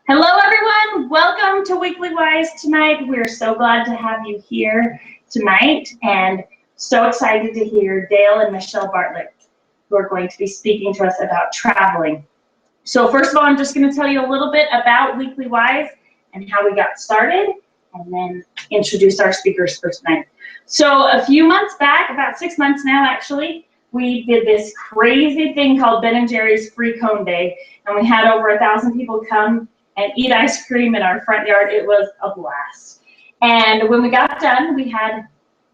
Hello everyone, welcome to Weekly Wise tonight. We're so glad to have you here tonight and so excited to hear Dale and Michelle Bartlett who are going to be speaking to us about traveling. So first of all, I'm just going to tell you a little bit about Weekly Wise and how we got started and then introduce our speakers for tonight. So a few months back, about 6 months now actually, we did this crazy thing called Ben & Jerry's Free Cone Day, and we had over 1,000 people come and eat ice cream in our front yard. It was a blast. And when we got done, we had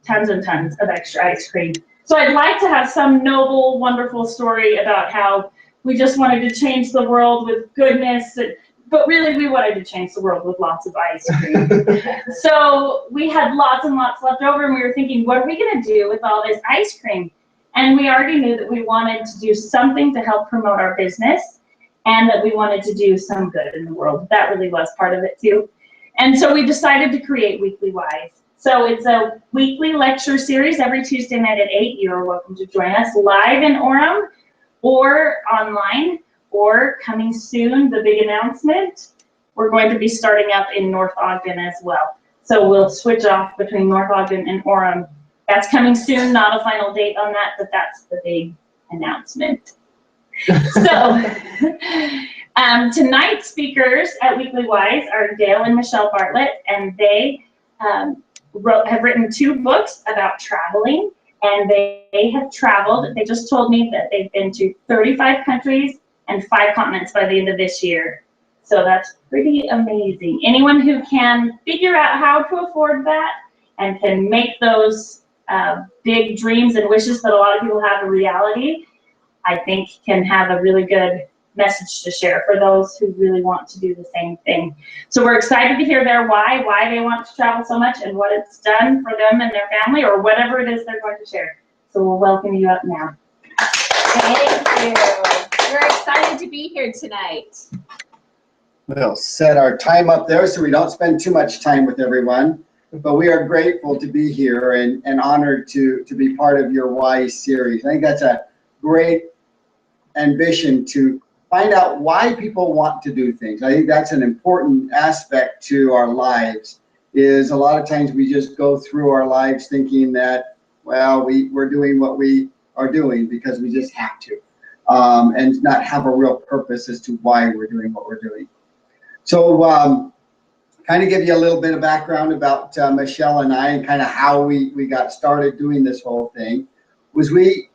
tons and tons of extra ice cream. So I'd like to have some noble, wonderful story about how we just wanted to change the world with goodness, but really we wanted to change the world with lots of ice cream. So we had lots and lots left over, and we were thinking, what are we gonna do with all this ice cream? And we already knew that we wanted to do something to help promote our business, and that we wanted to do some good in the world. That really was part of it too. And so we decided to create Weekly Wise. So it's a weekly lecture series every Tuesday night at 8. You're welcome to join us live in Orem or online, or coming soon, the big announcement, we're going to be starting up in North Ogden as well. So we'll switch off between North Ogden and Orem. That's coming soon, not a final date on that, but that's the big announcement. So tonight's speakers at Weekly Wise are Dale and Michelle Bartlett, and they have written 2 books about traveling, and they have traveled. They just told me that they've been to 35 countries and 5 continents by the end of this year. So that's pretty amazing. Anyone who can figure out how to afford that and can make those big dreams and wishes that a lot of people have a reality, I think can have a really good message to share for those who really want to do the same thing. So we're excited to hear their why they want to travel so much and what it's done for them and their family, or whatever it is they're going to share. So we'll welcome you up now. Thank you. We're excited to be here tonight. We'll set our time up there so we don't spend too much time with everyone. But we are grateful to be here and honored to be part of your Wise series. I think that's a great ambition to find out why people want to do things. I think that's an important aspect to our lives, is a lot of times we just go through our lives thinking that, well, we're doing what we are doing because we just have to, and not have a real purpose as to why we're doing what we're doing. So kind of give you a little bit of background about Michelle and I, and kind of how we got started doing this whole thing. Was we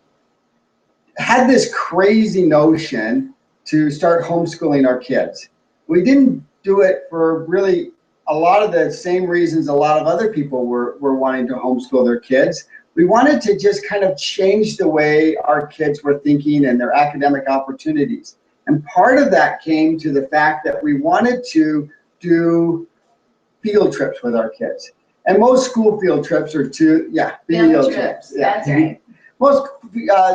had this crazy notion to start homeschooling our kids. We didn't do it for really a lot of the same reasons a lot of other people were wanting to homeschool their kids. We wanted to just kind of change the way our kids were thinking and their academic opportunities. And part of that came to the fact that we wanted to do field trips with our kids. And most school field trips are field trips. Yeah. That's right. Most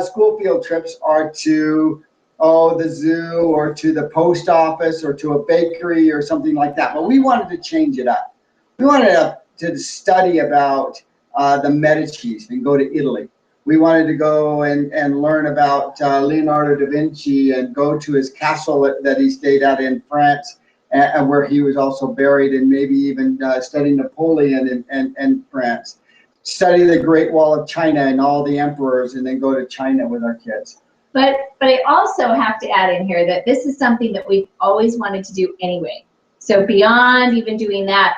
school field trips are to, the zoo, or to the post office, or to a bakery, or something like that. But we wanted to change it up. We wanted to study about the Medicis and go to Italy. We wanted to go and learn about Leonardo da Vinci and go to his castle that he stayed at in France, and where he was also buried, and maybe even study Napoleon in France. Study the Great Wall of China and all the emperors, and then go to China with our kids. But I also have to add in here that this is something that we've always wanted to do anyway. So beyond even doing that,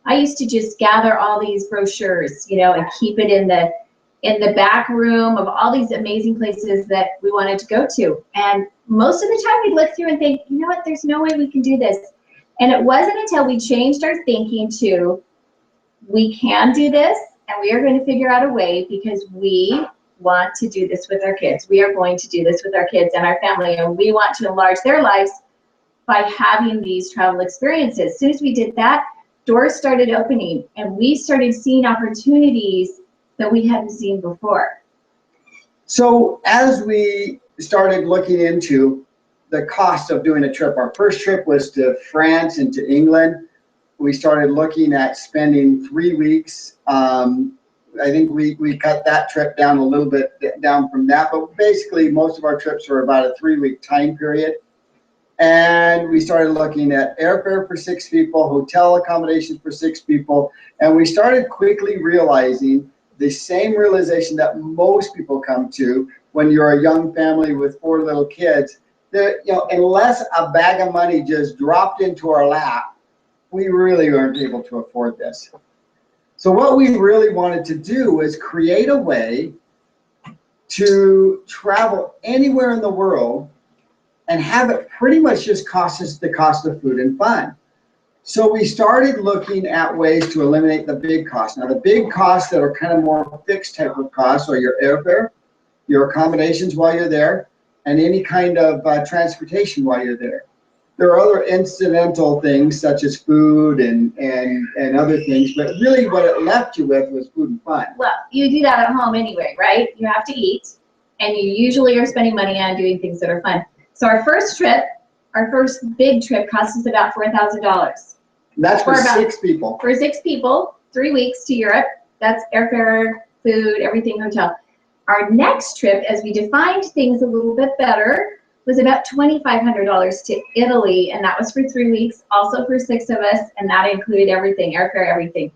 I used to just gather all these brochures, and keep it in the back room of all these amazing places that we wanted to go to. And most of the time we'd look through and think, you know what, there's no way we can do this. And it wasn't until we changed our thinking to, we can do this, and we are going to figure out a way, because we want to do this with our kids. We are going to do this with our kids and our family, and we want to enlarge their lives by having these travel experiences. As soon as we did that, doors started opening, and we started seeing opportunities that we hadn't seen before. So as we started looking into the cost of doing a trip, our first trip was to France and to England. We started looking at spending 3 weeks. I think we cut that trip down a little bit down from that, but basically most of our trips were about a 3-week time period. And we started looking at airfare for 6 people, hotel accommodations for 6 people, and we started quickly realizing the same realization that most people come to when you're a young family with 4 little kids, that, you know, unless a bag of money just dropped into our lap, we really weren't able to afford this. So what we really wanted to do was create a way to travel anywhere in the world and have it pretty much just cost us the cost of food and fun. So we started looking at ways to eliminate the big costs. Now, the big costs that are kind of more fixed type of costs are your airfare, your accommodations while you're there, and any kind of transportation while you're there. There are other incidental things such as food and other things, but really what it left you with was food and fun. Well, you do that at home anyway, right? You have to eat, and you usually are spending money on doing things that are fun. So our first trip, our first big trip, cost us about $4,000. That's for 6 people. For 6 people, 3 weeks to Europe. That's airfare, food, everything, hotel. Our next trip, as we defined things a little bit better, was about $2,500 to Italy, and that was for 3 weeks, also for 6 of us, and that included everything, airfare, everything.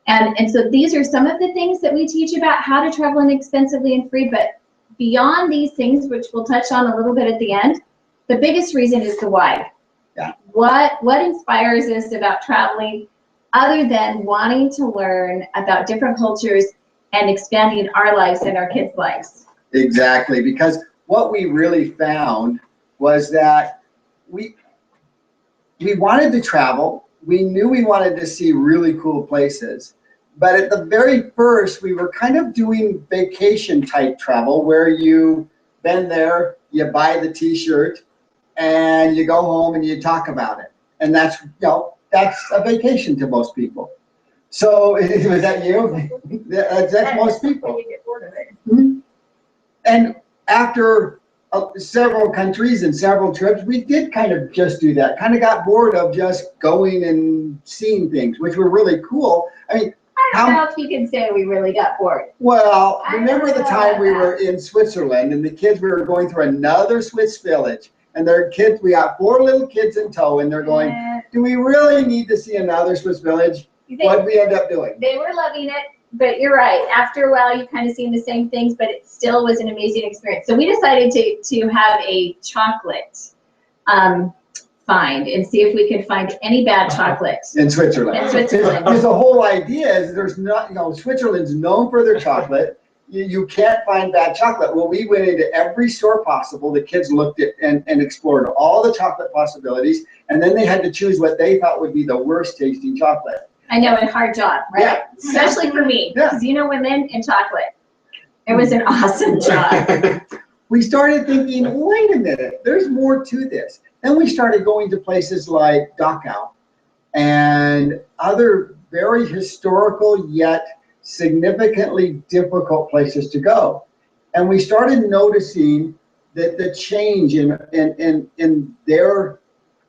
And so these are some of the things that we teach about how to travel inexpensively and free, but beyond these things, which we'll touch on a little bit at the end, the biggest reason is the why. Yeah. What inspires us about traveling other than wanting to learn about different cultures and expanding our lives and our kids' lives? Exactly, because what we really found was that we wanted to travel. We knew we wanted to see really cool places. But at the very first, we were kind of doing vacation type travel where you been there, you buy the t-shirt, and you go home and you talk about it. And that's, you know, that's a vacation to most people. So was that you? That's most people. You get bored of it. Mm-hmm. And after several countries and several trips, we did kind of just do that. Kind of got bored of just going and seeing things, which were really cool. I mean, I don't know if you can say we really got bored. well, remember the time we were in Switzerland and the kids, we were going through another Swiss village, and their kids, we got 4 little kids in tow, and they're going, do we really need to see another Swiss village? What did we end up doing? They were loving it, but you're right. After a while, you kind of seen the same things, but it still was an amazing experience. So we decided to have a chocolate find and see if we could find any bad chocolate in Switzerland. Because the whole idea is there's not, you know, Switzerland's known for their chocolate. You can't find bad chocolate. Well, we went into every store possible. The kids looked at and explored all the chocolate possibilities, and then they had to choose what they thought would be the worst tasting chocolate. I know, a hard job, right? Yeah. Especially for me, because Yeah. you know, women and chocolate. It was an awesome job. We started thinking, wait a minute, there's more to this. Then we started going to places like Dachau and other very historical yet significantly difficult places to go. And we started noticing that the change in their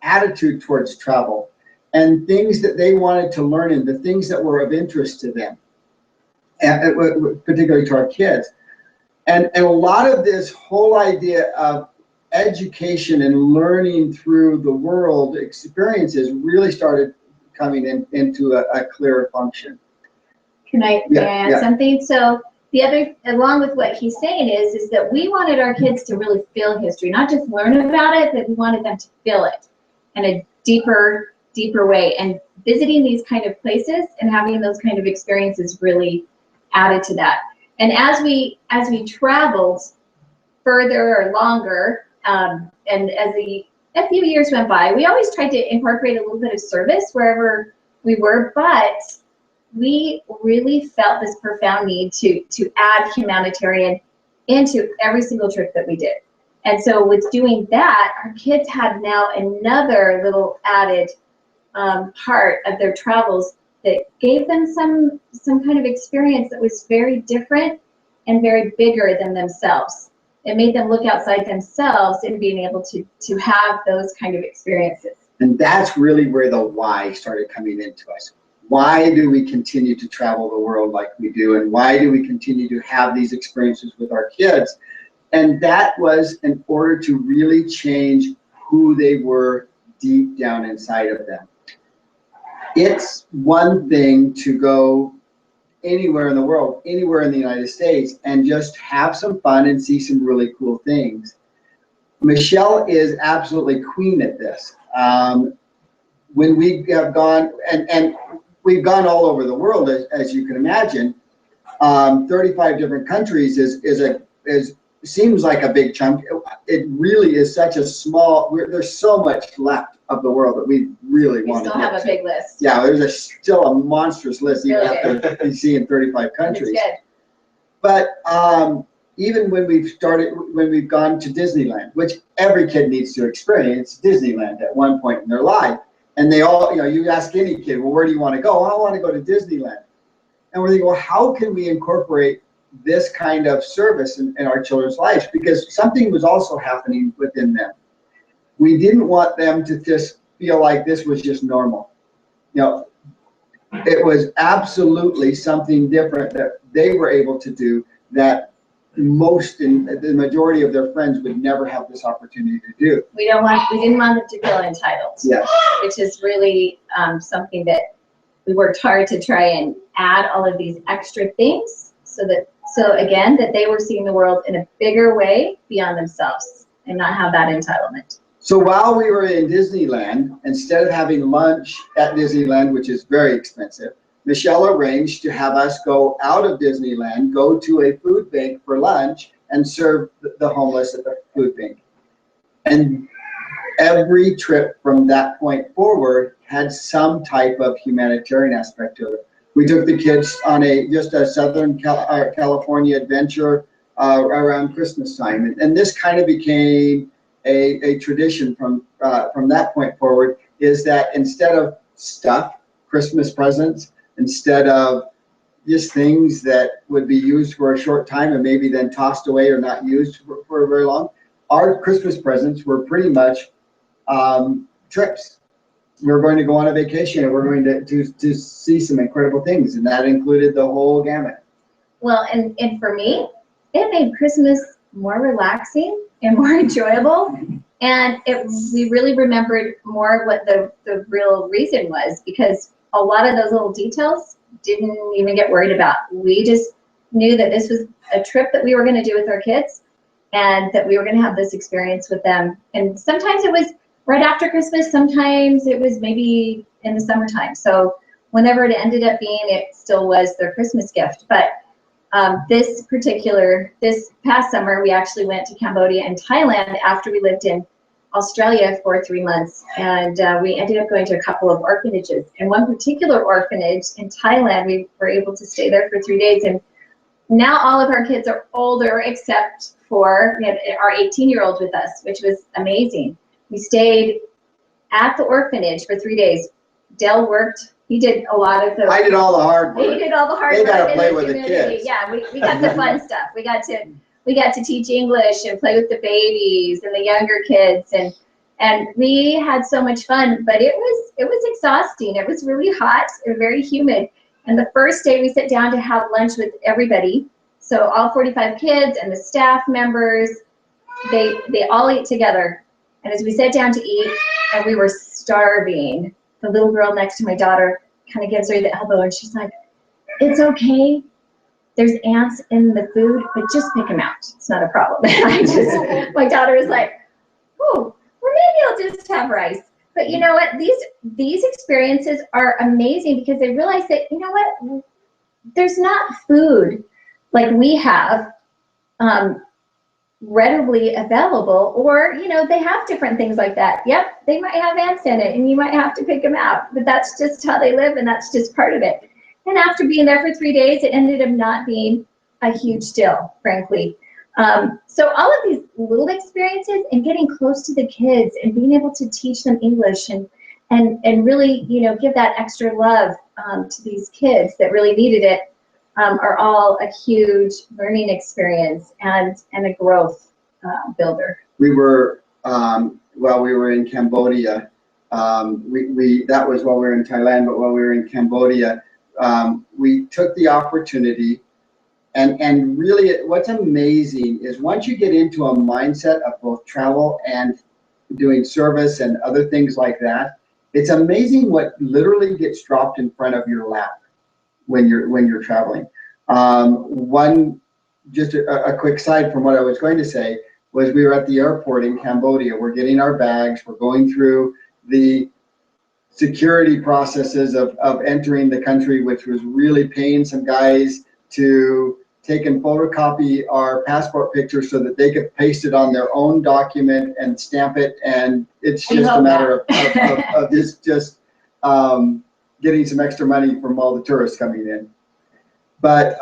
attitude towards travel and things that they wanted to learn and the things that were of interest to them, and particularly to our kids. And a lot of this whole idea of education and learning through the world experiences really started coming into a clearer function. Can I add something? So the other, along with what he's saying is that we wanted our kids to really feel history, not just learn about it, but we wanted them to feel it in a deeper way. And visiting these kind of places and having those kind of experiences really added to that. And as we traveled further or longer, and as a few years went by, we always tried to incorporate a little bit of service wherever we were, but we really felt this profound need to add humanitarian into every single trip that we did. And so with doing that, our kids had now another little added part of their travels that gave them some kind of experience that was very different and very bigger than themselves. It made them look outside themselves and being able to have those kind of experiences. And that's really where the why started coming into us. Why do we continue to travel the world like we do? And why do we continue to have these experiences with our kids? And that was in order to really change who they were deep down inside of them. It's one thing to go anywhere in the world, anywhere in the United States, and just have some fun and see some really cool things. Michelle is absolutely queen at this. When we have gone, and we've gone all over the world, as you can imagine, 35 different countries seems like a big chunk. It really is such a small, there's so much left of the world that we really want to still have a big list. Yeah, there's still a monstrous list even after you see in 35 countries. It's good. But even when we've gone to Disneyland, which every kid needs to experience Disneyland at one point in their life, and they all, you ask any kid, well, where do you want to go? Oh, I want to go to Disneyland. And we're thinking, well, how can we incorporate this kind of service in our children's lives? Because something was also happening within them. We didn't want them to just feel like this was just normal. It was absolutely something different that they were able to do that most and the majority of their friends would never have this opportunity to do. We didn't want them to feel entitled. Yes. Which is really something that we worked hard to try and add all of these extra things so again that they were seeing the world in a bigger way beyond themselves and not have that entitlement. So while we were in Disneyland, instead of having lunch at Disneyland, which is very expensive, Michelle arranged to have us go out of Disneyland, go to a food bank for lunch, and serve the homeless at the food bank. And every trip from that point forward had some type of humanitarian aspect to it. We took the kids on just a Southern California adventure around Christmas time, and this kind of became a tradition from that point forward. Is that instead of stuff, Christmas presents, instead of just things that would be used for a short time and maybe then tossed away or not used for very long, our Christmas presents were pretty much trips. We were going to go on a vacation and we're going to see some incredible things, and that included the whole gamut. Well, and for me, it made Christmas more relaxing and more enjoyable, and we really remembered more what the real reason was, because a lot of those little details didn't even get worried about. We just knew that this was a trip that we were going to do with our kids, and that we were going to have this experience with them. And sometimes it was right after Christmas, sometimes it was maybe in the summertime. So whenever it ended up being, it still was their Christmas gift. But this past summer, we actually went to Cambodia and Thailand after we lived in Australia for 3 months, and we ended up going to a couple of orphanages. And one particular orphanage in Thailand, we were able to stay there for 3 days, and now all of our kids are older except for we had our 18-year-old with us, which was amazing. We stayed at the orphanage for 3 days. Dale worked. He did a lot of the. I did all the hard work. He did all the hard work. They got to play with the kids. Yeah, we got the fun stuff. We got to teach English and play with the babies and the younger kids, and we had so much fun. But it was exhausting. It was really hot and very humid. And the first day we sat down to have lunch with everybody. So all 45 kids and the staff members, they all ate together. And as we sat down to eat, and we were starving, the little girl next to my daughter kind of gives her the elbow, and she's like, "It's okay. There's ants in the food, but just pick them out. It's not a problem." My daughter was like, "Oh, well, maybe I'll just have rice." But you know what? These experiences are amazing because they realize that, you know what? There's not food like we have readily available, or they have different things like that. Yep, they might have ants in it and you might have to pick them out, but that's just how they live and that's just part of it. And after being there for 3 days, it ended up not being a huge deal, frankly. So all of these little experiences and getting close to the kids and being able to teach them English and really give that extra love to these kids that really needed it are all a huge learning experience and a growth builder. We were while we were in Cambodia. That was while we were in Thailand, but while we were in Cambodia, we took the opportunity. And really, what's amazing is once you get into a mindset of both travel and doing service and other things like that. It's amazing what literally gets dropped in front of your lap when you're traveling. Just a quick side from what I was going to say was we were at the airport in Cambodia. We're getting our bags. We're going through the security processes of entering the country, which was really paying some guys to take and photocopy our passport picture so that they could paste it on their own document and stamp it. And it's just a matter of this just getting some extra money from all the tourists coming in. But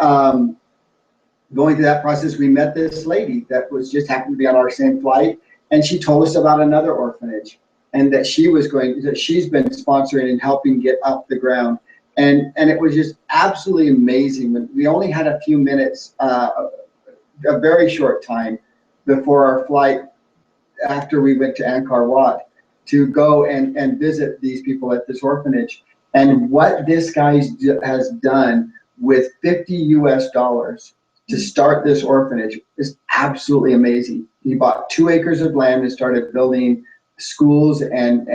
going through that process, we met this lady that was just happened to be on our same flight, and she told us about another orphanage, and that she's been sponsoring and helping get off the ground. And it was just absolutely amazing. When we only had a few minutes, a very short time before our flight, after we went to Angkor Wat, to go and visit these people at this orphanage. And what this guy has done with $50 US to start this orphanage is absolutely amazing. He bought 2 acres of land and started building schools and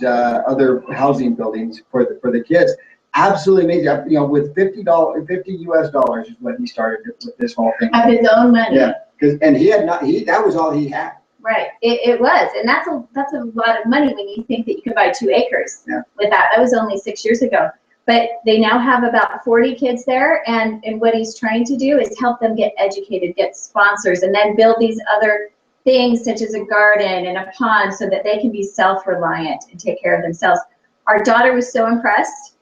other housing buildings for the kids. Absolutely amazing. You know, with $50 US is what he started with this whole thing. Of his own money. Yeah, and that was all he had. Right, it was, and that's a lot of money when you think that you can buy 2 acres with that. That was only 6 years ago. But they now have about 40 kids there, and what he's trying to do is help them get educated, get sponsors, and then build these other things such as a garden and a pond so that they can be self-reliant and take care of themselves. Our daughter was so impressed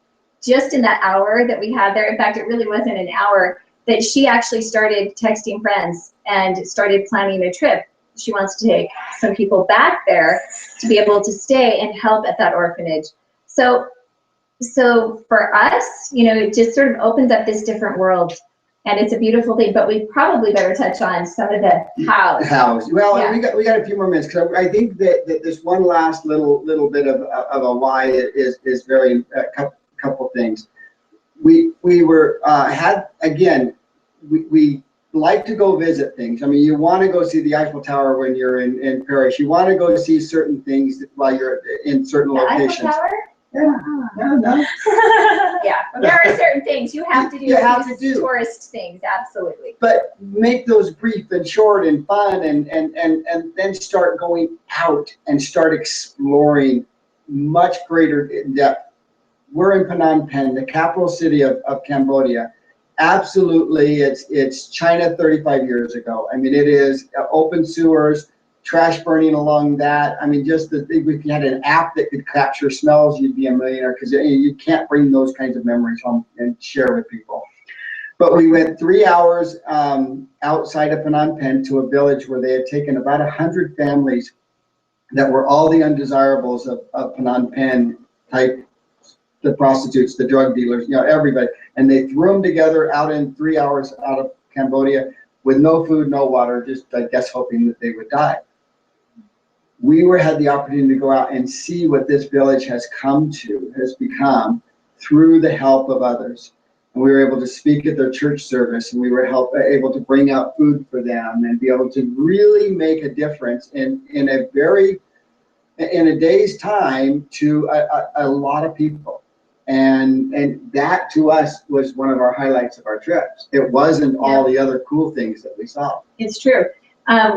just in that hour that we had there. In fact, it really wasn't an hour, that she actually started texting friends and started planning a trip. She wants to take some people back there to be able to stay and help at that orphanage. So for us, you know, it just sort of opens up this different world, and it's a beautiful thing. But we probably better touch on some of the hows. Hows. Well, Yeah. we got a few more minutes, because I think that this one last little bit of a why is very couple things. We were we like to go visit things. I mean, you want to go see the Eiffel Tower when you're in Paris. You want to go see certain things while you're in certain locations. Eiffel Tower? Yeah. No. Yeah, there are certain things you have to do. You have to do tourist things, absolutely. But make those brief and short and fun, and then start going out and start exploring much greater in depth. We're in Phnom Penh, the capital city of Cambodia. Absolutely, it's China 35 years ago. I mean, it is open sewers, trash burning along that. I mean, just if you had an app that could capture smells, you'd be a millionaire, because you can't bring those kinds of memories home and share with people. But we went 3 hours outside of Phnom Penh to a village where they had taken about 100 families that were all the undesirables of Phnom Penh type, the prostitutes, the drug dealers, you know, everybody. And they threw them together out in 3 hours out of Cambodia with no food, no water, just, I guess, hoping that they would die. We had the opportunity to go out and see what this village has become through the help of others. And we were able to speak at their church service, and we were able to bring out food for them and be able to really make a difference in a day's time to a lot of people. And that to us was one of our highlights of our trips. It wasn't all the other cool things that we saw. It's true.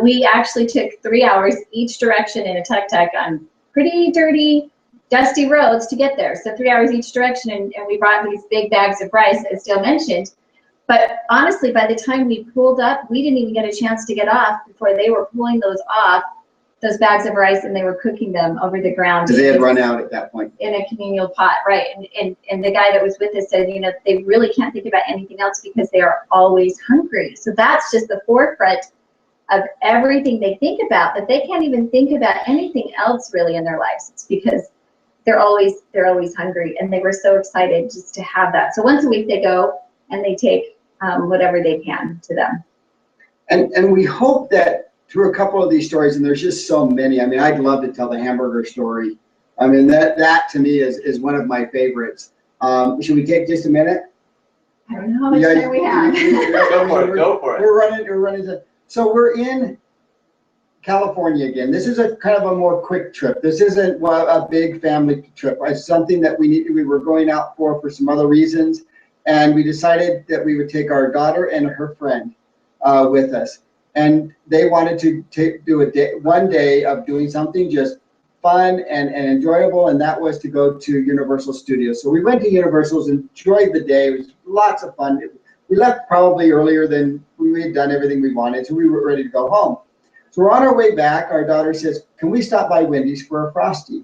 We actually took 3 hours each direction in a tuk-tuk on pretty dirty, dusty roads to get there. So 3 hours each direction, and we brought these big bags of rice, as Dale mentioned. But honestly, by the time we pulled up, we didn't even get a chance to get off before they were pulling those off, those bags of rice, and they were cooking them over the ground. They had run out at that point. In a communal pot, right. And the guy that was with us said, you know, they really can't think about anything else because they are always hungry. So that's just the forefront of everything they think about, that they can't even think about anything else really in their lives. It's because they're always hungry, and they were so excited just to have that. So once a week they go and they take whatever they can to them. And we hope that through a couple of these stories, and there's just so many. I mean, I'd love to tell the hamburger story. I mean, that to me is one of my favorites. Should we take just a minute? I don't know how much time we have. Go for it. We're running. So we're in California again. This is a kind of a more quick trip. This isn't a big family trip. It's something that we were going out for some other reasons, and we decided that we would take our daughter and her friend with us. And they wanted to do one day of doing something just fun and enjoyable, and that was to go to Universal Studios. So we went to Universal's, enjoyed the day. It was lots of fun. We left probably earlier than we had done everything we wanted, so we were ready to go home. So we're on our way back. Our daughter says, "Can we stop by Wendy's for a Frosty?"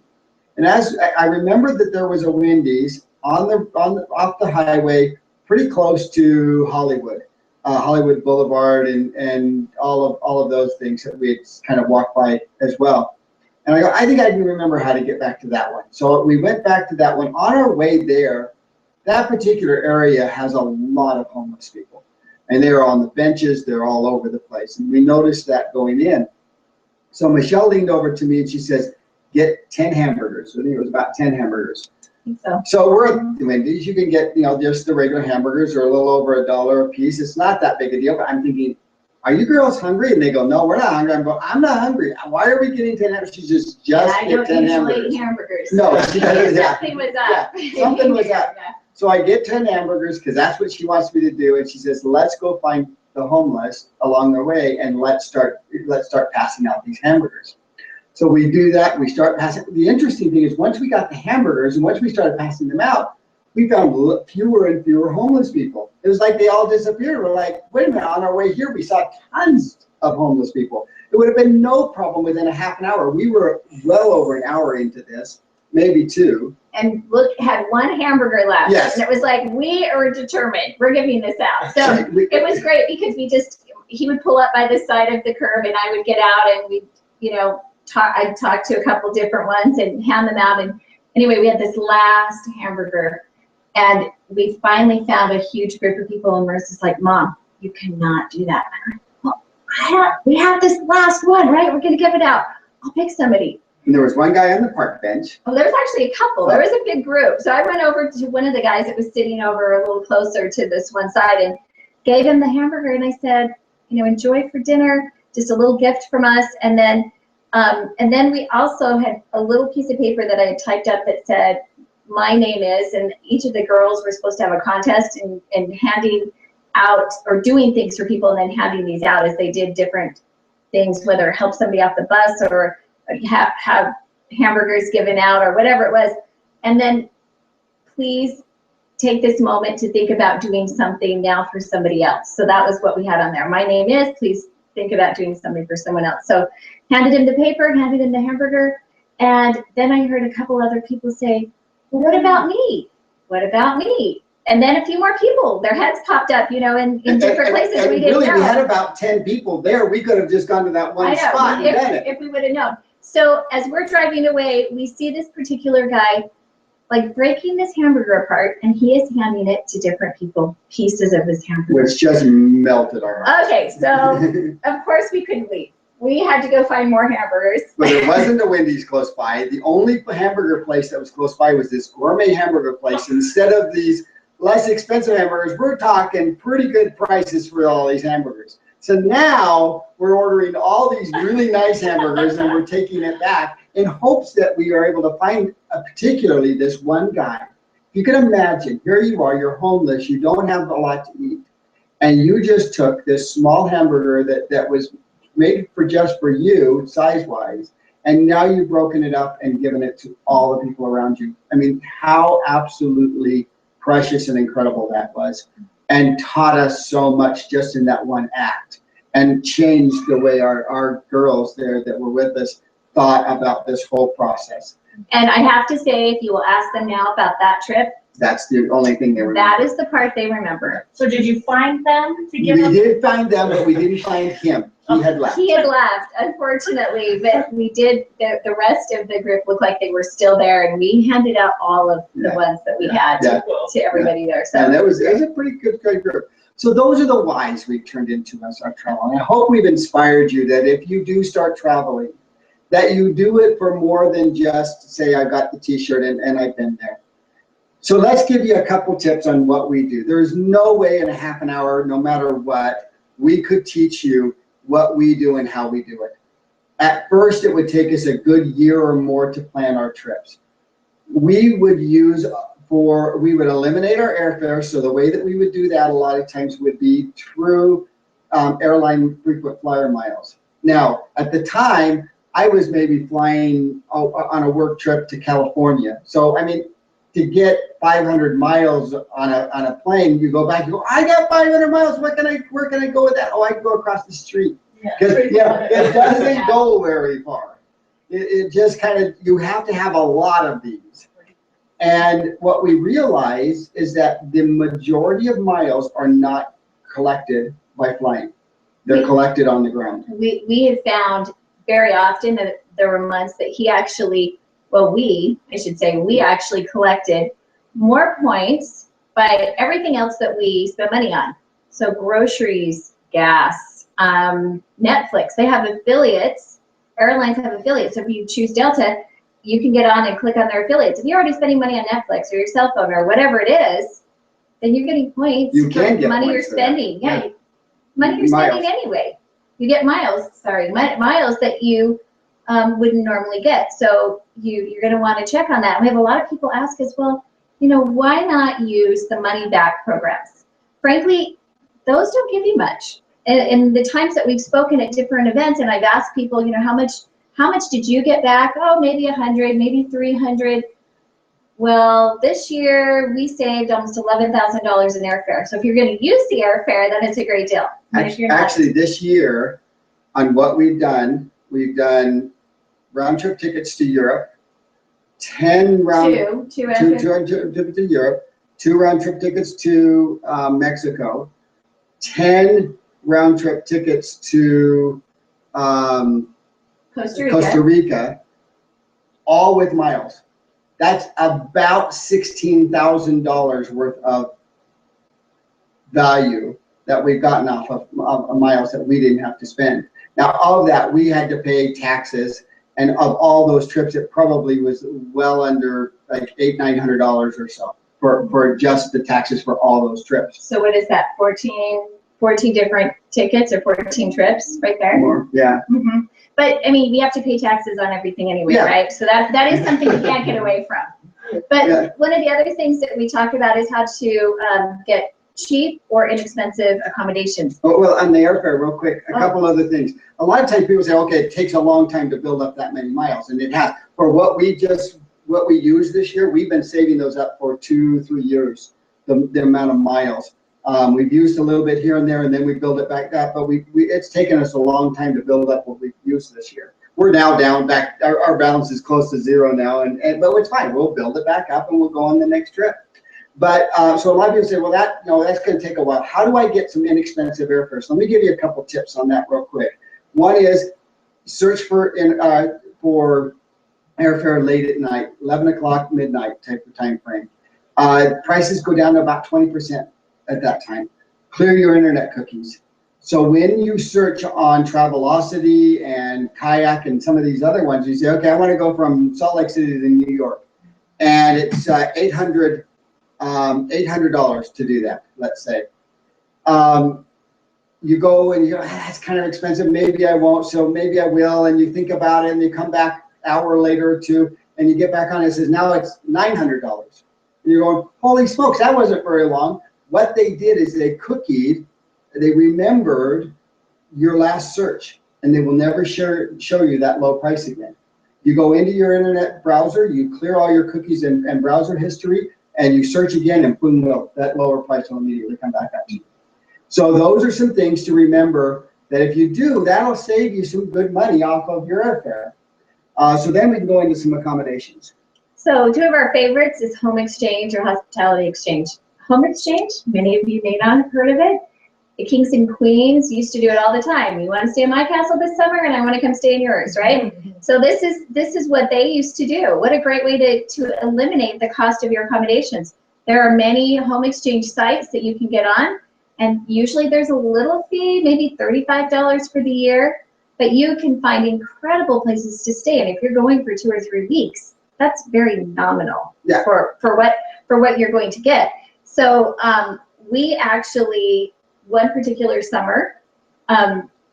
And as I remembered that there was a Wendy's off the highway, pretty close to Hollywood Boulevard, and all of those things that we had kind of walked by as well. And I go, I think I can remember how to get back to that one. So we went back to that one. On our way there, that particular area has a lot of homeless people. And they're on the benches, they're all over the place. And we noticed that going in. So Michelle leaned over to me and she says, "Get 10 hamburgers. I think it was about 10 hamburgers. So we're at Wendy's. You can get, just the regular hamburgers, or a little over $1 a piece. It's not that big a deal, but I'm thinking, are you girls hungry? And they go, "No, we're not hungry." I'm going, "I'm not hungry. Why are we getting 10 hamburgers?" She says, "Just get 10 hamburgers. No, she doesn't. Something was up. Yeah, something was up. So I get 10 hamburgers because that's what she wants me to do. And she says, "Let's go find the homeless along the way, and let's start passing out these hamburgers." So we do that. We start passing. The interesting thing is, once we got the hamburgers and once we started passing them out, we found fewer and fewer homeless people. It was like they all disappeared. We're like, wait a minute, on our way here, we saw tons of homeless people. It would have been no problem within a half an hour. We were well over an hour into this, maybe 2. And had one hamburger left. Yes. And it was like, we are determined. We're giving this out. So it was great because he would pull up by the side of the curb and I would get out and I'd talk to a couple different ones and hand them out. And anyway, we had this last hamburger. And we finally found a huge group of people, and Marissa's like, "Mom, you cannot do that." And I'm like, "Well, we have this last one, right? We're going to give it out. I'll pick somebody." And there was one guy on the park bench. Oh, there was actually a couple. There was a big group. So I went over to one of the guys that was sitting over a little closer to this one side and gave him the hamburger. And I said, "Enjoy for dinner, just a little gift from us." And then we also had a little piece of paper that I had typed up that said, "My name is," and each of the girls were supposed to have a contest and handing out or doing things for people and then handing these out as they did different things, whether help somebody off the bus or have hamburgers given out or whatever it was. And then please take this moment to think about doing something now for somebody else. So that was what we had on there. "My name is, please think about doing something for someone else." So handed him the paper, handed him the hamburger, and then I heard a couple other people say, "Well, what about me? What about me?" And then a few more people, their heads popped up, in different places and we didn't really, know. we had about 10 people there. We could have just gone to that one spot and done it. If we would have known. So as we're driving away, we see this particular guy breaking this hamburger apart, and he is handing it to different people, pieces of his hamburger. Which just melted our hearts. Okay, so of course we couldn't leave. We had to go find more hamburgers. But there wasn't a Wendy's close by. The only hamburger place that was close by was this gourmet hamburger place. Instead of these less expensive hamburgers, we're talking pretty good prices for all these hamburgers. So now we're ordering all these really nice hamburgers and we're taking it back in hopes that we are able to find particularly this one guy. You can imagine, here you are, you're homeless, you don't have a lot to eat, and you just took this small hamburger that was made just for you, size-wise, and now you've broken it up and given it to all the people around you. I mean, how absolutely precious and incredible that was, and taught us so much just in that one act, and changed the way our girls there that were with us thought about this whole process. And I have to say, if you will ask them now about that trip, that's the only thing they remember. That is the part they remember. So did you find them to give them? We did find them, but we didn't find him. He had left. He had left, unfortunately, but we did, the rest of the group looked like they were still there, and we handed out all of the ones that we had to everybody there. So and it was a pretty good group. So those are the whys we've turned into as our travel. And I hope we've inspired you that if you do start traveling, that you do it for more than just say, I got the t-shirt and I've been there. So let's give you a couple tips on what we do. There's no way in a half an hour, no matter what, we could teach you what we do and how we do it. At first, it would take us a good year or more to plan our trips. We would eliminate our airfare. So the way that we would do that a lot of times would be through airline frequent flyer miles. Now, at the time, I was maybe flying on a work trip to California. So, I mean, to get 500 miles on a plane, you go back, you go, I got 500 miles. Where can I go with that? Oh, I can go across the street. Because it doesn't go very far. It just kind of, you have to have a lot of these. And what we realize is that the majority of miles are not collected by flying. They're collected on the ground. We have found very often that there were months that we actually collected more points by everything else that we spend money on. So groceries, gas, Netflix, they have affiliates. Airlines have affiliates. So if you choose Delta, you can get on and click on their affiliates. If you're already spending money on Netflix or your cell phone or whatever it is, then you're getting points for money you're spending. Yeah, money you're spending anyway. You get miles that you wouldn't normally get. So you're going to want to check on that. And we have a lot of people ask us, well, why not use the money back programs? Frankly, those don't give you much. In the times that we've spoken at different events, and I've asked people, how much did you get back? Oh, maybe 100, maybe 300. Well, this year we saved almost $11,000 in airfare. So if you're going to use the airfare, then it's a great deal. Actually, this year, on what we've done round trip tickets to Europe, 10 round trip tickets to Europe, 2 round trip tickets to Mexico, 10 round trip tickets to Costa Rica, all with miles. That's about $16,000 worth of value that we've gotten off of miles that we didn't have to spend. Now, of that, we had to pay taxes, and of all those trips, it probably was well under like $800-900 or so for just the taxes for all those trips. So what is that? 14 different tickets or 14 trips right there? More, yeah. Mm-hmm. But I mean, we have to pay taxes on everything anyway, right? So that is something you can't get away from. But one of the other things that we talk about is how to get cheap or inexpensive accommodations. Oh, well, on the airfare, real quick, a couple other things. A lot of times people say, okay, it takes a long time to build up that many miles, and it has. For what we used this year, we've been saving those up for 2-3 years, the amount of miles. We've used a little bit here and there, and then we build it back up, but it's taken us a long time to build up what we've used this year. We're now down back, our balance is close to zero now, but it's fine. We'll build it back up and we'll go on the next trip. But so a lot of people say, well, that's going to take a while. How do I get some inexpensive airfare? So let me give you a couple tips on that real quick. One is search for airfare late at night, 11 o'clock, midnight type of time frame. Prices go down to about 20% at that time. Clear your internet cookies. So when you search on Travelocity and Kayak and some of these other ones, you say, okay, I want to go from Salt Lake City to New York, and it's $800 to do that, let's say. You go and you go, that's kind of expensive, maybe I won't, so maybe I will, and you think about it, and you come back an hour later or two, and you get back on it, and it says, now it's $900. And you're going, holy smokes, that wasn't very long. What they did is they remembered your last search, and they will never show you that low price again. You go into your internet browser, you clear all your cookies and browser history, and you search again, and boom, that lower price will immediately come back at you. So those are some things to remember, that if you do, that'll save you some good money off of your airfare. So then we can go into some accommodations. So 2 of our favorites is home exchange or hospitality exchange. Home exchange, many of you may not have heard of it. The kings and queens used to do it all the time. You want to stay in my castle this summer, and I want to come stay in yours, right? So this is what they used to do. What a great way to eliminate the cost of your accommodations. There are many home exchange sites that you can get on, and usually there's a little fee, maybe $35 for the year, but you can find incredible places to stay. And if you're going for 2 or 3 weeks, that's very nominal for what you're going to get. So we actually, one particular summer,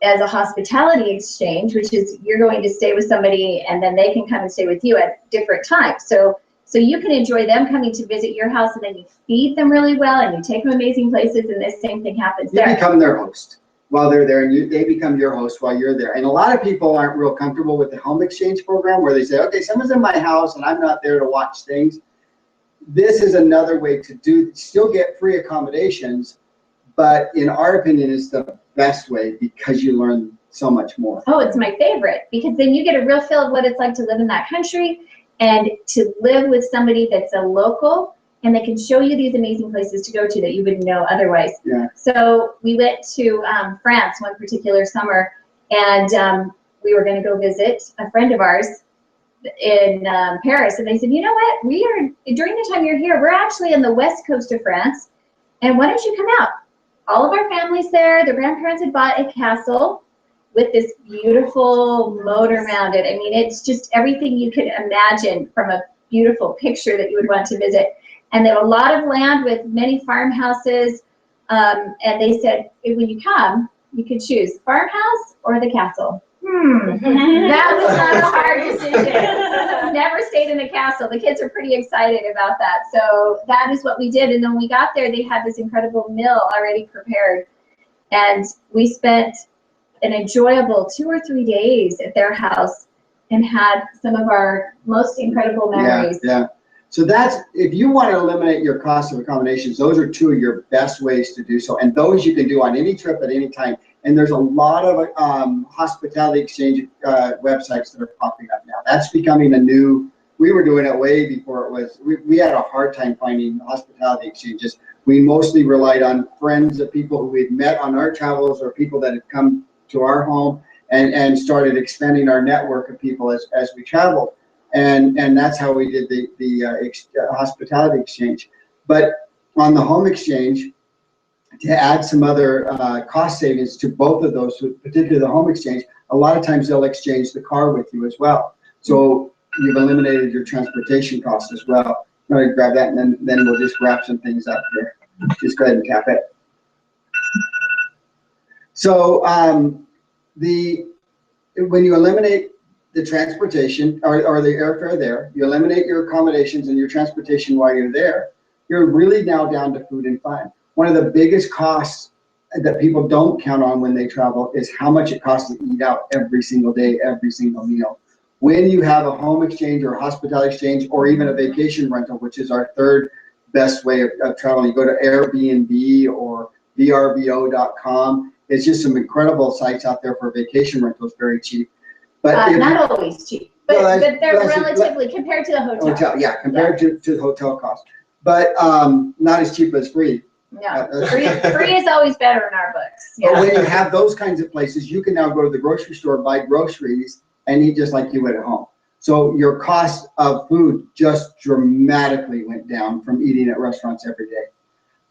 as a hospitality exchange, which is you're going to stay with somebody and then they can come and stay with you at different times. So you can enjoy them coming to visit your house, and then you feed them really well and you take them amazing places, and the same thing happens there. You become their host while they're there, and they become your host while you're there. And a lot of people aren't real comfortable with the home exchange program, where they say, okay, someone's in my house and I'm not there to watch things. This is another way to still get free accommodations, but in our opinion is the best way, because you learn so much more. Oh, it's my favorite, because then you get a real feel of what it's like to live in that country and to live with somebody that's a local, and they can show you these amazing places to go to that you wouldn't know otherwise. Yeah. So we went to France one particular summer, and we were going to go visit a friend of ours in Paris, and they said, you know what, we are, during the time you're here, we're actually on the west coast of France, and why don't you come out? All of our family's there. Their grandparents had bought a castle with this beautiful moat around it. I mean, it's just everything you could imagine from a beautiful picture that you would want to visit. And they have a lot of land with many farmhouses. And they said, when you come, you can choose farmhouse or the castle. That was not a hard decision. Never stayed in the castle. The kids are pretty excited about that. So that is what we did. And then when we got there, they had this incredible meal already prepared. And we spent an enjoyable 2 or 3 days at their house and had some of our most incredible memories. Yeah. So that's, if you want to eliminate your cost of accommodations, those are 2 of your best ways to do so. And those you can do on any trip at any time. And there's a lot of hospitality exchange websites that are popping up now. That's becoming a new, we were doing it way before it was, we had a hard time finding hospitality exchanges. We mostly relied on friends of people who we'd met on our travels, or people that had come to our home, and started expanding our network of people as we traveled. And that's how we did the hospitality exchange. But on the home exchange, to add some other cost savings to both of those, particularly the home exchange, a lot of times they'll exchange the car with you as well. So you've eliminated your transportation costs as well. I'm going to grab that, and then we'll just wrap some things up here. Just go ahead and tap it. So when you eliminate the transportation or the airfare there, you eliminate your accommodations and your transportation while you're there, you're really now down to food and fun. One of the biggest costs that people don't count on when they travel is how much it costs to eat out every single day, every single meal. When you have a home exchange or a hospitality exchange, or even a vacation rental, which is our third best way of traveling, you go to Airbnb or vrbo.com. It's just some incredible sites out there for vacation rentals, very cheap. But not always cheap, but they're relatively, compared to the hotel. Yeah, compared to the hotel cost. But not as cheap as free. No, free is always better in our books. Yeah. But when you have those kinds of places, you can now go to the grocery store, buy groceries, and eat just like you would at home. So your cost of food just dramatically went down from eating at restaurants every day.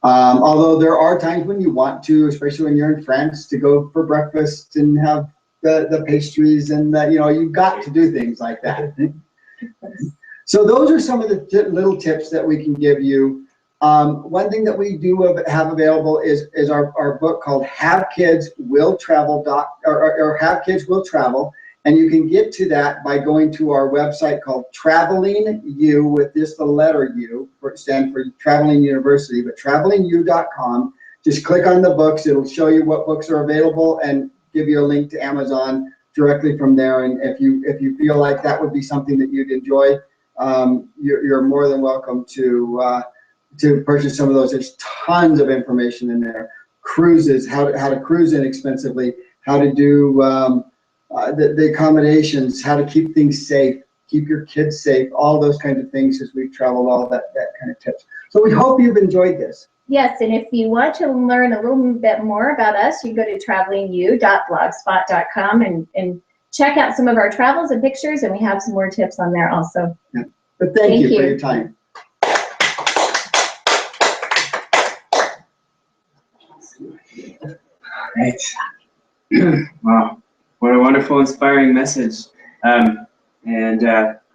Although there are times when you want to, especially when you're in France, to go for breakfast and have the pastries, and you've got to do things like that. So those are some of the little tips that we can give you. One thing that we do have available is our book called Have Kids Will Travel, or Have Kids Will Travel. And you can get to that by going to our website called Traveling U, with just the letter U, stand for Traveling University, but travelingu.com. Just click on the books. It'll show you what books are available and give you a link to Amazon directly from there. And if you feel like that would be something that you'd enjoy, you're more than welcome to purchase some of those. There's tons of information in there. Cruises, how to cruise inexpensively, how to do the accommodations, how to keep things safe, keep your kids safe, all those kinds of things as we've traveled, all that kind of tips. So we hope you've enjoyed this. Yes, and if you want to learn a little bit more about us, you can go to travelingu.blogspot.com and check out some of our travels and pictures, and we have some more tips on there also. Yeah. But thank you for your time. All right. Wow. What a wonderful, inspiring message. And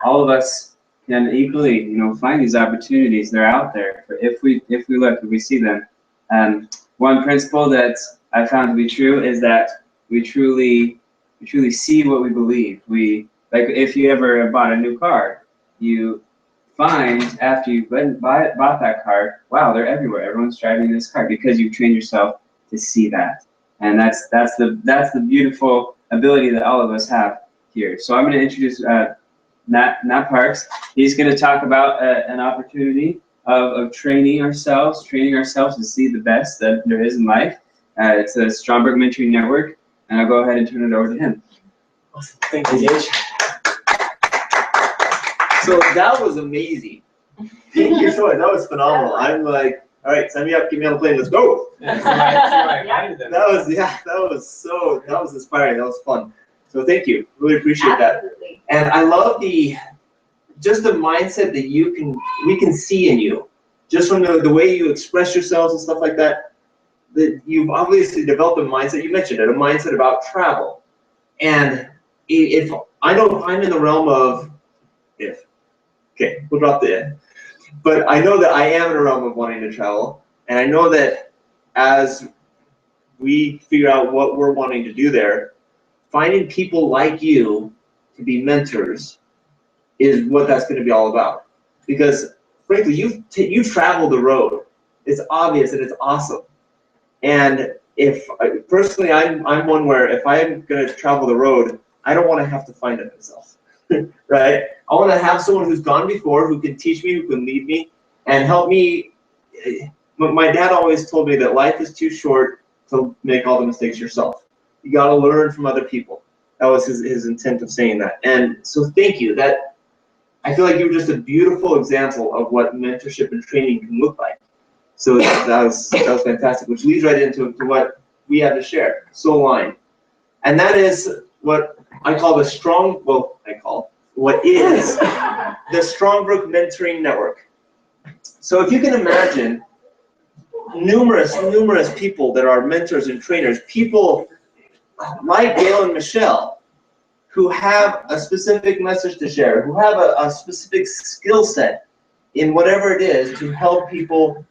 all of us can equally, find these opportunities. They're out there. If we look, if we see them. One principle that I found to be true is that we truly see what we believe. We, like, if you ever bought a new car, you find after you've bought that car, wow, they're everywhere. Everyone's driving this car because you've trained yourself to see that. And that's the beautiful ability that all of us have here. So I'm going to introduce Matt Parks. He's going to talk about an opportunity of training ourselves to see the best that there is in life. It's a Stromberg Mentoring Network, and I'll go ahead and turn it over to him. Awesome. Thank you, Gage. So that was amazing. Thank you so much. That was phenomenal. I'm like, all right, sign me up, get me on the plane, let's go. That was inspiring. That was fun. So thank you. Really appreciate that. Absolutely. And I love just the mindset that we can see in you, just from the way you express yourselves and stuff like that. That you've obviously developed a mindset. You mentioned it, a mindset about travel. And if I know I'm in the realm of okay, we'll drop the in. But I know that I am in a realm of wanting to travel, and I know that as we figure out what we're wanting to do there, finding people like you to be mentors is what that's going to be all about. Because frankly, you've traveled the road. It's obvious and it's awesome. And personally, I'm one where if I'm going to travel the road, I don't want to have to find it myself. Right? I want to have someone who's gone before, who can teach me, who can lead me, and help me. My dad always told me that life is too short to make all the mistakes yourself. You got to learn from other people. That was his intent of saying that. And so thank you. I feel like you were just a beautiful example of what mentorship and training can look like. So that was fantastic, which leads right into what we have to share. Soul Line. And that is what I call what is the Stromberg Mentoring Network. So if you can imagine numerous people that are mentors and trainers, people like Dale and Michelle, who have a specific message to share, who have a specific skill set in whatever it is to help people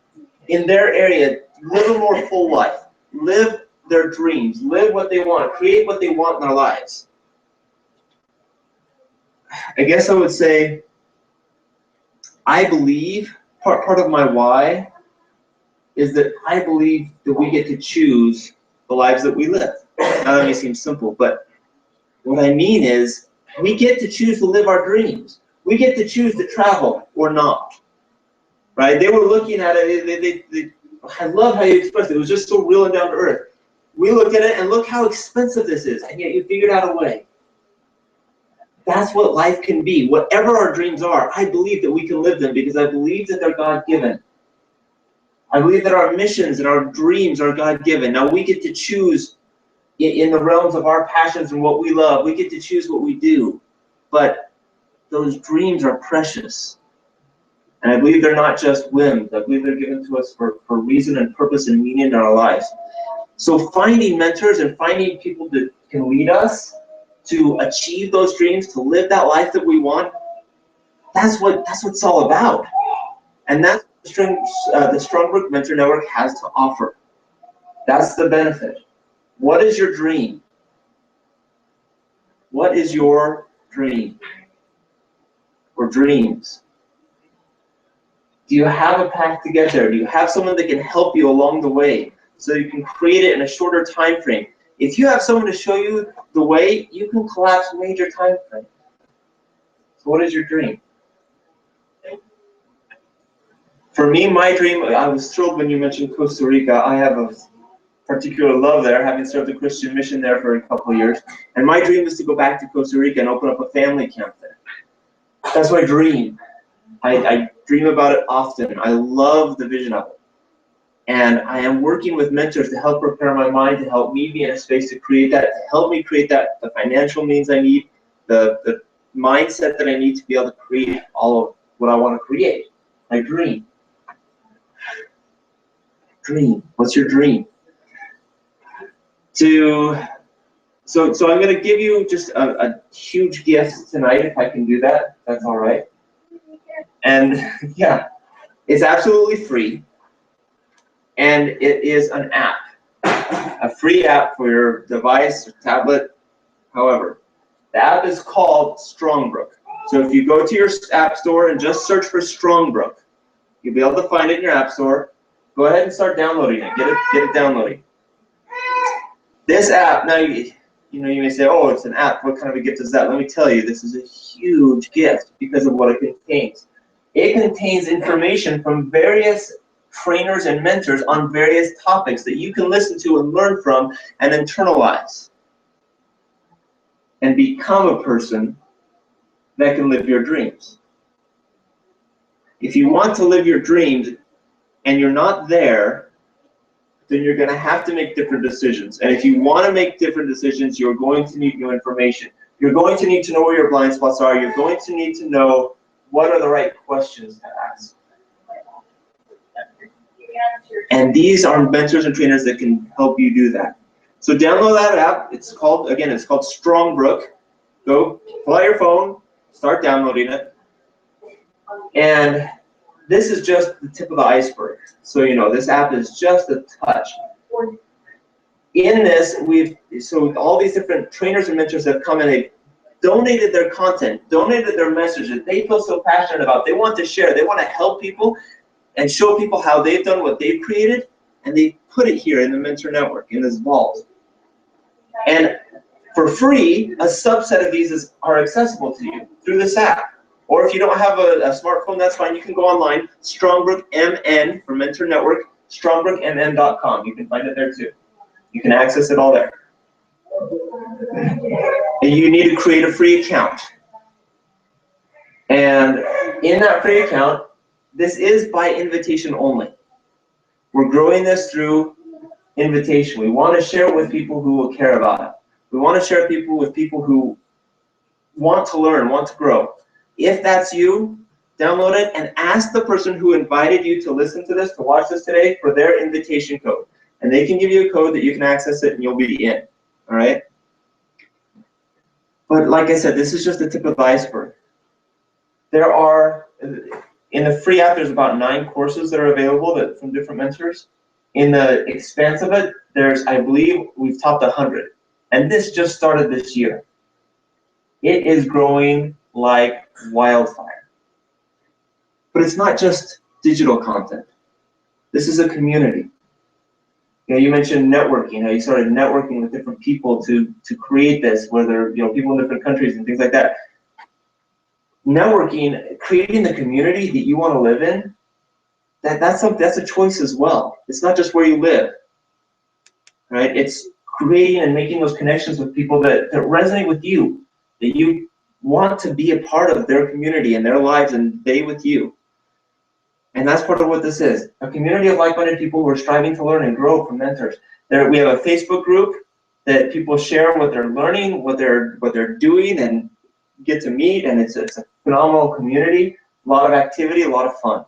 in their area live a more full life, live their dreams, live what they want, create what they want in their lives. I guess I would say, I believe, part of my why is that I believe that we get to choose the lives that we live. Now that may seem simple, but what I mean is we get to choose to live our dreams. We get to choose to travel or not. Right? They were looking at it, I love how you expressed it. It was just so real and down to earth. We look at it and look how expensive this is, and yet you figured out a way. That's what life can be. Whatever our dreams are, I believe that we can live them because I believe that they're God-given. I believe that our missions and our dreams are God-given. Now we get to choose in the realms of our passions and what we love. We get to choose what we do. But those dreams are precious. And I believe they're not just whims. I believe they're given to us for reason and purpose and meaning in our lives. So finding mentors and finding people that can lead us to achieve those dreams, to live that life that we want, that's what it's all about. And that's what the Stromberg Mentor Network has to offer. That's the benefit. What is your dream? What is your dream? Or dreams? Do you have a path to get there? Do you have someone that can help you along the way so you can create it in a shorter time frame? If you have someone to show you the way, you can collapse major time frames. So what is your dream? For me, my dream, I was thrilled when you mentioned Costa Rica. I have a particular love there, having served the Christian mission there for a couple of years. And my dream is to go back to Costa Rica and open up a family camp there. That's my dream. I dream about it often. I love the vision of it. And I am working with mentors to help prepare my mind, to help me be in a space to create that, to help me create that, the financial means I need, the mindset that I need to be able to create all of what I want to create. My dream. Dream. What's your dream? So I'm going to give you just a huge gift tonight, if I can do that. That's all right. And yeah, it's absolutely free. And it is an app. a free app for your device or tablet, however. The app is called Strongbrook. So if you go to your app store and just search for Strongbrook, you'll be able to find it in your app store. Go ahead and start downloading it. Get it downloading. This app, now you may say, oh, it's an app. What kind of a gift is that? Let me tell you, this is a huge gift because of what it contains. It contains information from various trainers and mentors on various topics that you can listen to and learn from and internalize and become a person that can live your dreams. If you want to live your dreams and you're not there, then you're going to have to make different decisions. And if you want to make different decisions, you're going to need new information. You're going to need to know where your blind spots are. You're going to need to know what are the right questions to ask. And these are mentors and trainers that can help you do that. So download that app. It's called Strongbrook. Go pull out your phone, start downloading it. And this is just the tip of the iceberg. So this app is just a touch. In this, so all these different trainers and mentors have come and they've donated their content, donated their messages they feel so passionate about. They want to share. They want to help people and show people how they've done what they've created, and they put it here in the Mentor Network, in this vault. And for free, a subset of these are accessible to you through this app. Or if you don't have a smartphone, that's fine. You can go online, Strongbrook MN for Mentor Network, StrongbrookMN.com. You can find it there too. You can access it all there. And you need to create a free account. And in that free account, this is by invitation only. We're growing this through invitation. We want to share it with people who will care about it. We want to share it with people who want to learn, want to grow. If that's you, download it and ask the person who invited you to listen to this, to watch this today, for their invitation code. And they can give you a code that you can access it and you'll be in. All right? But like I said, this is just the tip of the iceberg. There are, in the free app, there's about 9 courses that are available from different mentors. In the expanse of it, I believe, we've topped 100. And this just started this year. It is growing like wildfire. But it's not just digital content. This is a community. You mentioned networking. You started networking with different people to create this, where there are people in different countries and things like that. Networking, creating the community that you want to live in, that's a choice as well. It's not just where you live, right? It's creating and making those connections with people that resonate with you, that you want to be a part of their community and their lives and they with you. And that's part of what this is, a community of like-minded people who are striving to learn and grow from mentors. We have a Facebook group that people share what they're learning, what they're doing, and get to meet, and it's a phenomenal community, a lot of activity, a lot of fun.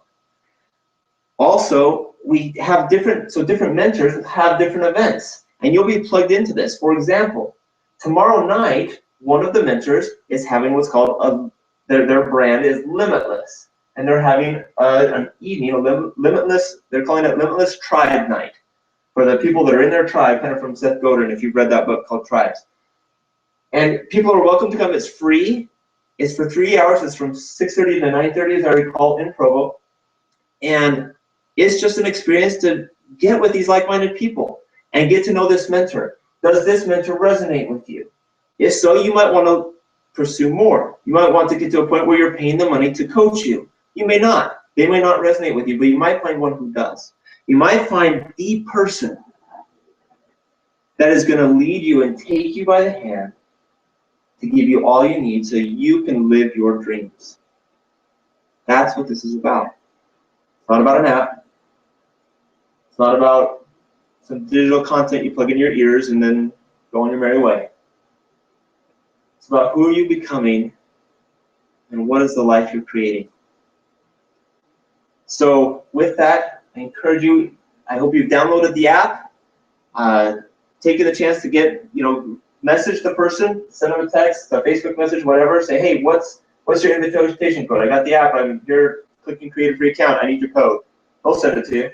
Also, we have different mentors have different events, and you'll be plugged into this. For example, tomorrow night, one of the mentors is having what's called their brand is Limitless, and they're having an evening, Limitless. They're calling it Limitless Tribe Night for the people that are in their tribe, kind of from Seth Godin, if you've read that book called Tribes. And people are welcome to come. It's free. It's for 3 hours. It's from 6:30 to 9:30, as I recall, in Provo. And it's just an experience to get with these like-minded people and get to know this mentor. Does this mentor resonate with you? If so, you might want to pursue more. You might want to get to a point where you're paying the money to coach you. You may not. They may not resonate with you, but you might find one who does. You might find the person that is going to lead you and take you by the hand to give you all you need so you can live your dreams. That's what this is about. It's not about an app. It's not about some digital content you plug in your ears and then go on your merry way. It's about who are you becoming and what is the life you're creating. So with that, I encourage you, I hope you've downloaded the app, taken the chance to get, message the person, send them a text, a Facebook message, whatever, say, hey, what's your invitation code? I got the app, I'm here, clicking create a free account, I need your code. They'll send it to you.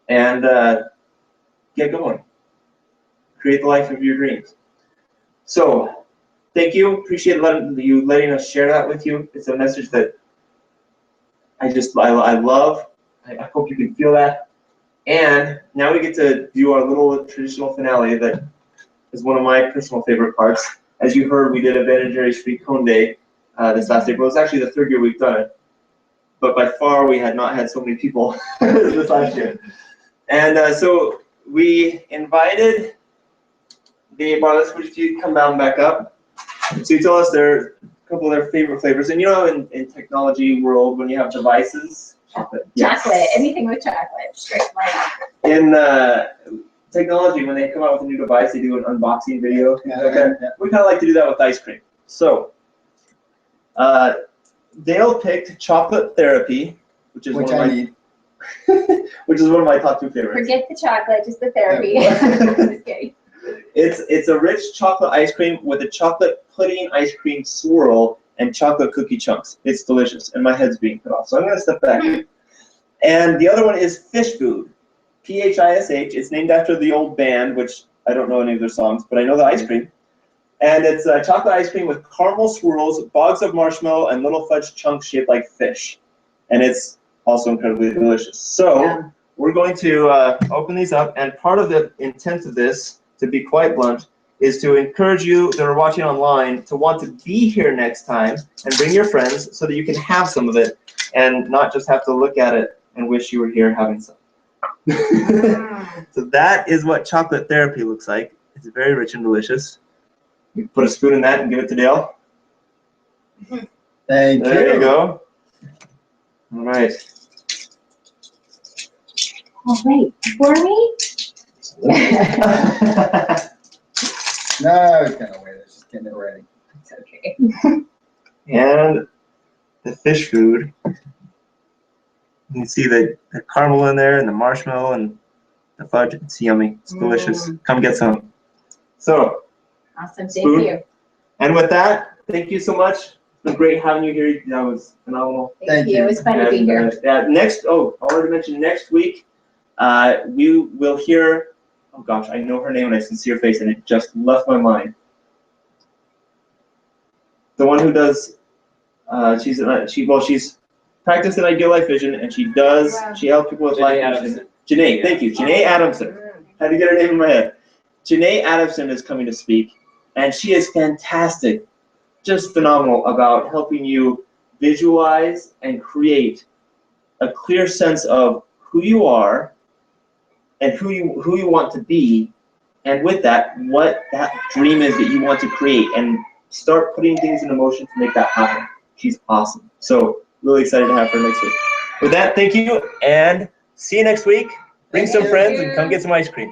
And get going. create the life of your dreams. So, thank you. Appreciate you letting us share that with you. It's a message that I love. I hope you can feel that. And now we get to do our little traditional finale that is one of my personal favorite parts. As you heard, we did a Ben & Jerry's Free Cone Day this last April. It's actually the 3rd year we've done it. But by far, we had not had so many people this last year. And so we invited the Bartletts, would you come down back up? So you tell us a couple of their favorite flavors. And you know, in technology world, when you have devices, chocolate. Chocolate, anything with chocolate, straight line. In technology, when they come out with a new device, they do an unboxing video. Yeah. We kind of like to do that with ice cream. So, Dale picked chocolate therapy, which is Which I need. which is one of my top 2 favorites. Forget the chocolate, just the therapy. Yeah. Just kidding. It's a rich chocolate ice cream with a chocolate pudding ice cream swirl and chocolate cookie chunks. It's delicious, and my head's being cut off, so I'm going to step back. And the other one is Fish Food, P-H-I-S-H. It's named after the old band, which I don't know any of their songs, but I know the ice cream. And it's chocolate ice cream with caramel swirls, bogs of marshmallow, and little fudge chunks shaped like fish. And it's also incredibly delicious. So we're going to open these up, and part of the intent of this, to be quite blunt, is to encourage you that are watching online to want to be here next time and bring your friends so that you can have some of it and not just have to look at it and wish you were here having some. So that is what chocolate therapy looks like. It's very rich and delicious. You put a spoon in that and give it to Dale. Thank you. There you go. All right. Oh, wait, for me? No, it's gonna wait. It's just getting it ready. It's okay. And the fish food. You can see the caramel in there and the marshmallow and the fudge. It's yummy. It's delicious. Come get some. So, Awesome, Spoon. thank you. and with that, thank you so much. It's been great having you here. That was phenomenal. Thank you, it was fun to be here. I wanted to mention next week, we will hear, oh gosh, I know her name and I can see her face and it just left my mind. The one who does, she's practiced in Ideal Life Vision and she helps people with life vision. Janae, thank you, Janae Adamson. Had to get her name in my head. Janae Adamson is coming to speak, and she is fantastic, just phenomenal about helping you visualize and create a clear sense of who you are and who you want to be, and with that, what that dream is that you want to create, and start putting things into motion to make that happen. She's awesome. So really excited to have her next week. With that, thank you, and see you next week. Bring some friends and come get some ice cream.